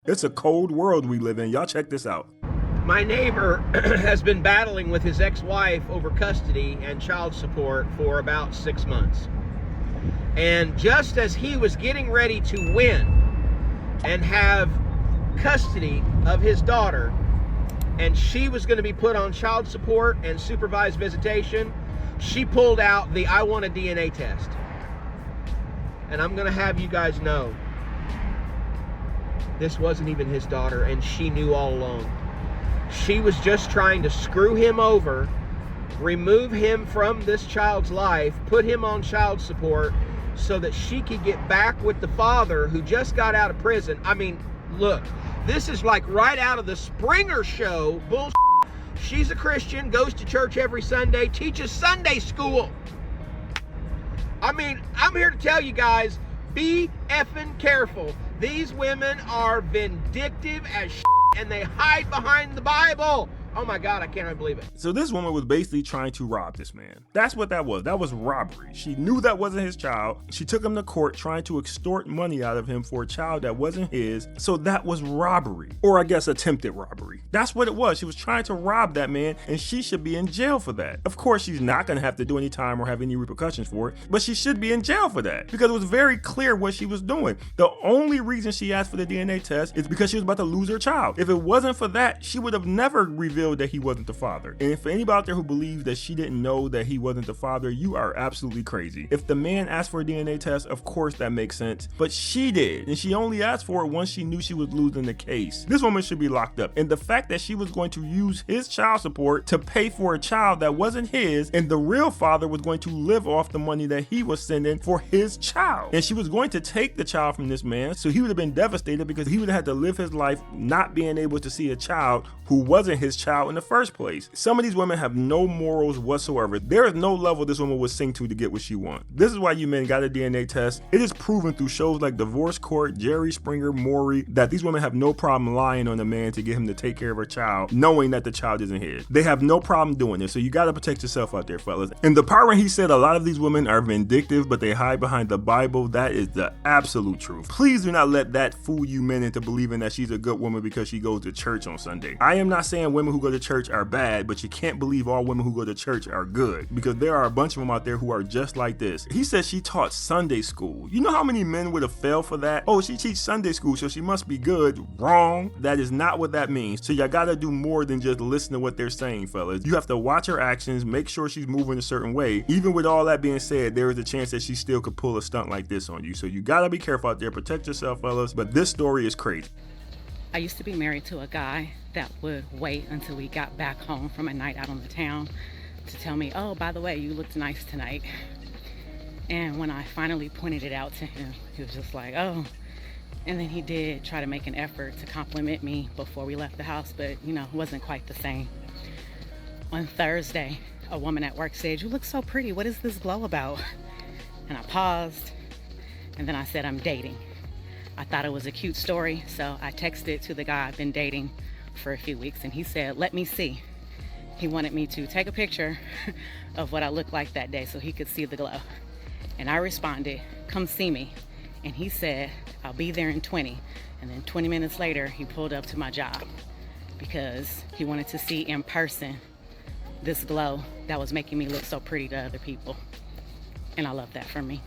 It's a cold world we live in. Y'all check this out. My neighbor has been battling with his ex-wife over custody and child support for about 6 months. And just as he was getting ready to win and have custody of his daughter, and she was going to be put on child support and supervised visitation, she pulled out the I want a DNA test. And I'm going to have you guys know, this wasn't even his daughter, and she knew all along. She was just trying to screw him over, remove him from this child's life, put him on child support so that she could get back with the father who just got out of prison. I mean, look, this is like right out of the Springer Show bullshit. She's a Christian, goes to church every Sunday, teaches Sunday school. I mean, I'm here to tell you guys, be effing careful. These women are vindictive as shit, and they hide behind the Bible. Oh my God, I can't even believe it. So this woman was basically trying to rob this man. That's what that was. That was robbery. She knew that wasn't his child. She took him to court trying to extort money out of him for a child that wasn't his. So that was robbery, or I guess attempted robbery. That's what it was. She was trying to rob that man, and she should be in jail for that. Of course, she's not going to have to do any time or have any repercussions for it, but she should be in jail for that because it was very clear what she was doing. The only reason she asked for the DNA test is because she was about to lose her child. If it wasn't for that, she would have never revealed that he wasn't the father. And for anybody out there who believes that she didn't know that he wasn't the father, you are absolutely crazy. If the man asked for a DNA test, of course that makes sense, but she did, and she only asked for it once she knew she was losing the case. This woman should be locked up. And the fact that she was going to use his child support to pay for a child that wasn't his, and the real father was going to live off the money that he was sending for his child, and she was going to take the child from this man, so he would have been devastated because he would have had to live his life not being able to see a child who wasn't his child in the first place. Some of these women have no morals whatsoever. There is no level this woman would sink to get what she wants. This is why you men got a DNA test. It is proven through shows like Divorce Court, Jerry Springer, Maury, that these women have no problem lying on a man to get him to take care of a child, knowing that the child isn't his. They have no problem doing this, so you gotta protect yourself out there, fellas. And the part when he said a lot of these women are vindictive, but they hide behind the Bible, that is the absolute truth. Please do not let that fool you men into believing that she's a good woman because she goes to church on Sunday. I am not saying women who go to church are bad, but you can't believe all women who go to church are good, because there are a bunch of them out there who are just like this. He said she taught Sunday school. You know how many men would have fell for that? Oh, she teaches Sunday school, so she must be good. Wrong. That is not what that means. So y'all gotta do more than just listen to what they're saying, fellas. You have to watch her actions, make sure she's moving a certain way. Even with all that being said, there is a chance that she still could pull a stunt like this on you. So you gotta be careful out there. Protect yourself, fellas. But this story is crazy. I used to be married to a guy that would wait until we got back home from a night out on the town to tell me, oh, by the way, you looked nice tonight. And when I finally pointed it out to him, he was just like, oh. And then he did try to make an effort to compliment me before we left the house, but you know, it wasn't quite the same. On Thursday, a woman at work said, you look so pretty, what is this glow about? And I paused, and then I said, I'm dating. I thought it was a cute story, so I texted to the guy I've been dating for a few weeks, and he said, let me see. He wanted me to take a picture of what I looked like that day so he could see the glow. And I responded, come see me. And he said, I'll be there in 20. And then 20 minutes later, he pulled up to my job because he wanted to see in person this glow that was making me look so pretty to other people. And I love that for me.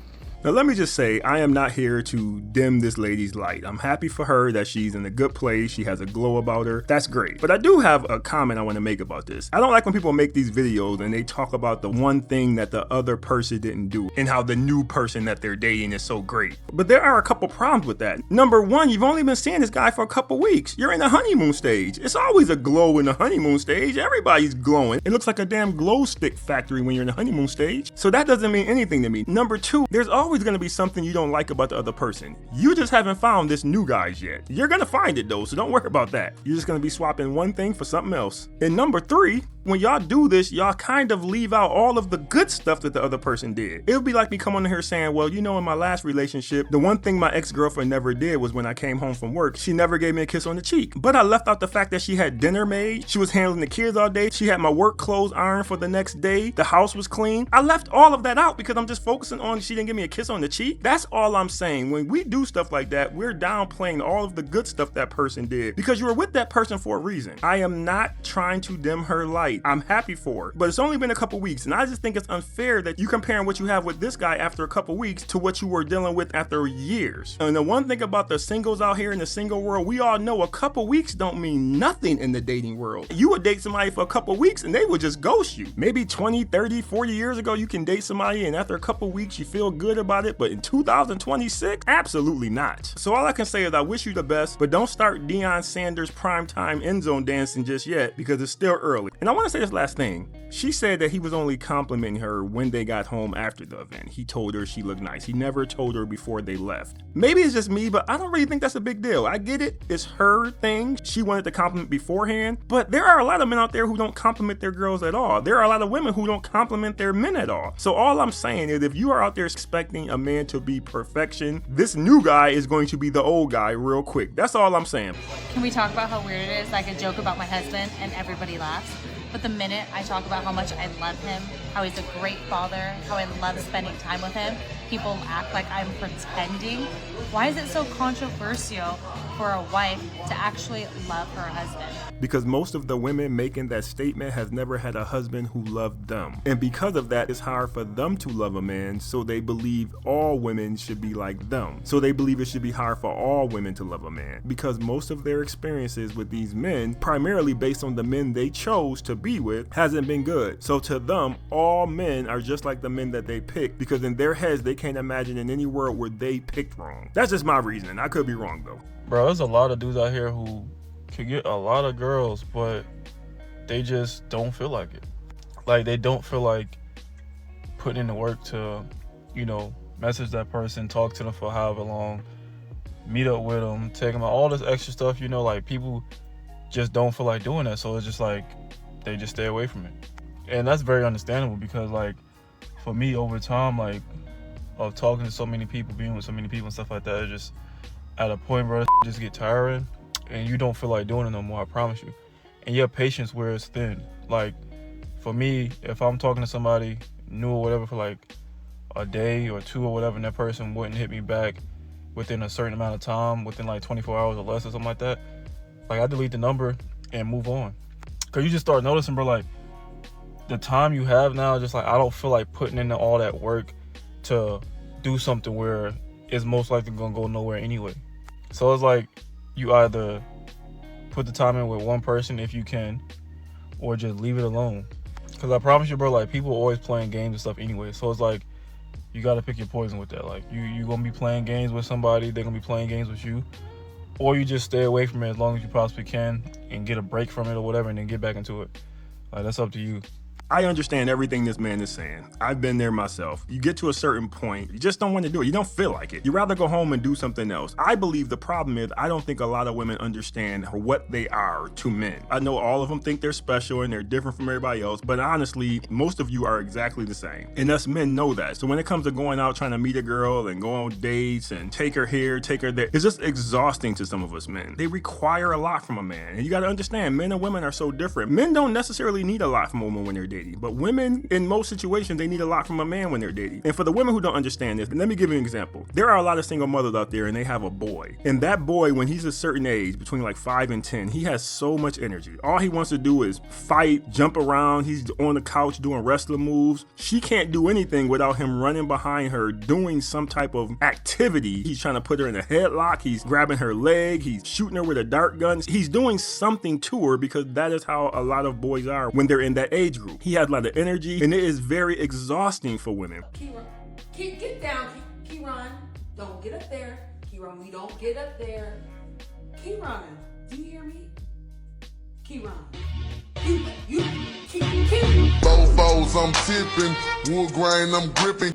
Now, let me just say, I am not here to dim this lady's light. I'm happy for her that she's in a good place. She has a glow about her. That's great. But I do have a comment I want to make about this. I don't like when people make these videos and they talk about the one thing that the other person didn't do and how the new person that they're dating is so great. But there are a couple problems with that. Number one, you've only been seeing this guy for a couple weeks. You're in the honeymoon stage. It's always a glow in the honeymoon stage. Everybody's glowing. It looks like a damn glow stick factory when you're in the honeymoon stage. So that doesn't mean anything to me. Number two, there's always going to be something you don't like about the other person. You just haven't found this new guys yet. You're going to find it though, so don't worry about that. You're just going to be swapping one thing for something else. And number three, when y'all do this, y'all kind of leave out all of the good stuff that the other person did. It would be like me coming on here saying, well, you know, in my last relationship, the one thing my ex-girlfriend never did was when I came home from work, she never gave me a kiss on the cheek. But I left out the fact that she had dinner made, she was handling the kids all day, she had my work clothes ironed for the next day, the house was clean. I left all of that out because I'm just focusing on she didn't give me a kiss kiss on the cheek. That's all I'm saying. When we do stuff like that, we're downplaying all of the good stuff that person did because you were with that person for a reason. I am not trying to dim her light. I'm happy for her, but it's only been a couple weeks, and I just think it's unfair that you comparing what you have with this guy after a couple weeks to what you were dealing with after years. And the one thing about the singles out here in the single world, we all know a couple weeks don't mean nothing in the dating world. You would date somebody for a couple weeks and they would just ghost you. Maybe 20, 30, 40 years ago, you can date somebody and after a couple weeks you feel good about it, but in 2026, absolutely not. So all I can say is I wish you the best, but don't start Deion Sanders primetime end zone dancing just yet because it's still early. And I want to say this last thing. She said that he was only complimenting her when they got home after the event. He told her she looked nice. He never told her before they left. Maybe it's just me, but I don't really think that's a big deal. I get it. It's her thing. She wanted to compliment beforehand, but there are a lot of men out there who don't compliment their girls at all. There are a lot of women who don't compliment their men at all. So all I'm saying is if you are out there expecting a man to be perfection, this new guy is going to be the old guy real quick. That's all I'm saying. Can we talk about how weird it is? I could joke about my husband and everybody laughs. But the minute I talk about how much I love him, how he's a great father, how I love spending time with him, people act like I'm pretending. Why is it so controversial for a wife to actually love her husband? Because most of the women making that statement has never had a husband who loved them. And because of that, it's hard for them to love a man, so they believe all women should be like them. So they believe it should be hard for all women to love a man. Because most of their experiences with these men, primarily based on the men they chose to be with, hasn't been good. So to them, all men are just like the men that they picked, because in their heads, they can't imagine in any world where they picked wrong. That's just my reasoning. I could be wrong though. Bro, there's a lot of dudes out here who could get a lot of girls, but they just don't feel like it. Like, they don't feel like putting in the work to, message that person, talk to them for however long, meet up with them, take them out, all this extra stuff, like people just don't feel like doing that. So it's just like, they just stay away from it. And that's very understandable because, like, for me over time, like, of talking to so many people, being with so many people and stuff like that, it's just at a point where it just get tiring and you don't feel like doing it no more, I promise you. And your patience wears thin. Like, for me, if I'm talking to somebody new or whatever for like a day or two or whatever, and that person wouldn't hit me back within a certain amount of time, within like 24 hours or less or something like that, like, I delete the number and move on. Cause you just start noticing, bro, like, the time you have now, just like, I don't feel like putting in all that work to do something where it's most likely gonna go nowhere anyway. So it's like, you either put the time in with one person if you can, or just leave it alone. Cause I promise you, bro, like, people are always playing games and stuff anyway. So it's like, you gotta pick your poison with that. Like, you gonna be playing games with somebody, they're gonna be playing games with you. Or you just stay away from it as long as you possibly can and get a break from it or whatever and then get back into it. Like, that's up to you. I understand everything this man is saying. I've been there myself. You get to a certain point, you just don't want to do it. You don't feel like it. You'd rather go home and do something else. I believe the problem is I don't think a lot of women understand what they are to men. I know all of them think they're special and they're different from everybody else, but honestly, most of you are exactly the same. And us men know that. So when it comes to going out trying to meet a girl and go on dates and take her here, take her there, it's just exhausting to some of us men. They require a lot from a man. And you got to understand, men and women are so different. Men don't necessarily need a lot from a woman when they're dating. But women, in most situations, they need a lot from a man when they're dating. And for the women who don't understand this, let me give you an example. There are a lot of single mothers out there and they have a boy. And that boy, when he's a certain age, between like 5 and 10, he has so much energy. All he wants to do is fight, jump around. He's on the couch doing wrestler moves. She can't do anything without him running behind her, doing some type of activity. He's trying to put her in a headlock. He's grabbing her leg. He's shooting her with a dart gun. He's doing something to her because that is how a lot of boys are when they're in that age group. He has a lot of energy and it is very exhausting for women. Kieran, get down. Kieran, don't get up there. Kieran, we don't get up there. Kieran, do you hear me? Kieran, Kieran. Bofos, I'm tipping. Wood grain, I'm gripping.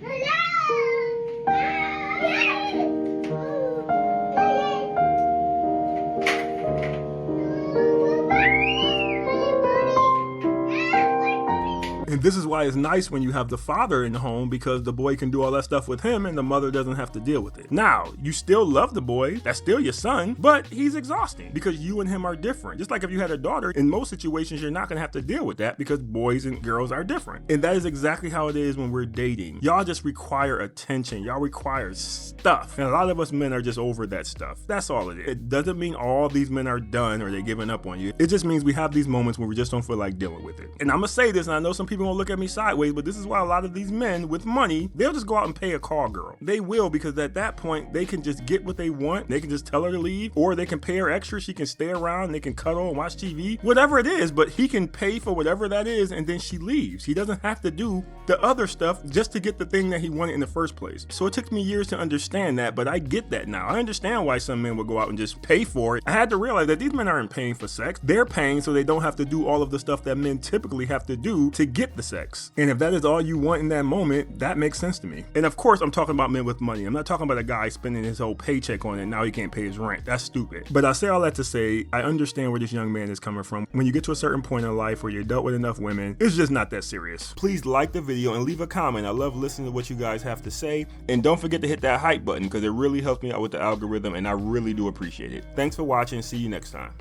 And this is why it's nice when you have the father in the home, because the boy can do all that stuff with him and the mother doesn't have to deal with it. Now, you still love the boy, that's still your son, but he's exhausting because you and him are different. Just like if you had a daughter, in most situations, you're not gonna have to deal with that because boys and girls are different. And that is exactly how it is when we're dating. Y'all just require attention. Y'all require stuff. And a lot of us men are just over that stuff. That's all it is. It doesn't mean all these men are done or they're giving up on you. It just means we have these moments where we just don't feel like dealing with it. And I'm gonna say this, and I know some people gonna look at me sideways, but this is why a lot of these men with money, they'll just go out and pay a call girl. They will, because at that point, they can just get what they want. They can just tell her to leave, or they can pay her extra. She can stay around, they can cuddle and watch TV, whatever it is, but he can pay for whatever that is, and then she leaves. He doesn't have to do the other stuff just to get the thing that he wanted in the first place. So it took me years to understand that, but I get that now. I understand why some men would go out and just pay for it. I had to realize that these men aren't paying for sex. They're paying so they don't have to do all of the stuff that men typically have to do to get the sex. And if that is all you want in that moment, that makes sense to me. And of course, I'm talking about men with money. I'm not talking about a guy spending his whole paycheck on it and now he can't pay his rent. That's stupid. But I say all that to say, I understand where this young man is coming from. When you get to a certain point in life where you're dealt with enough women, it's just not that serious. Please like the video and leave a comment. I love listening to what you guys have to say. And don't forget to hit that hype button because it really helps me out with the algorithm and I really do appreciate it. Thanks for watching. See you next time.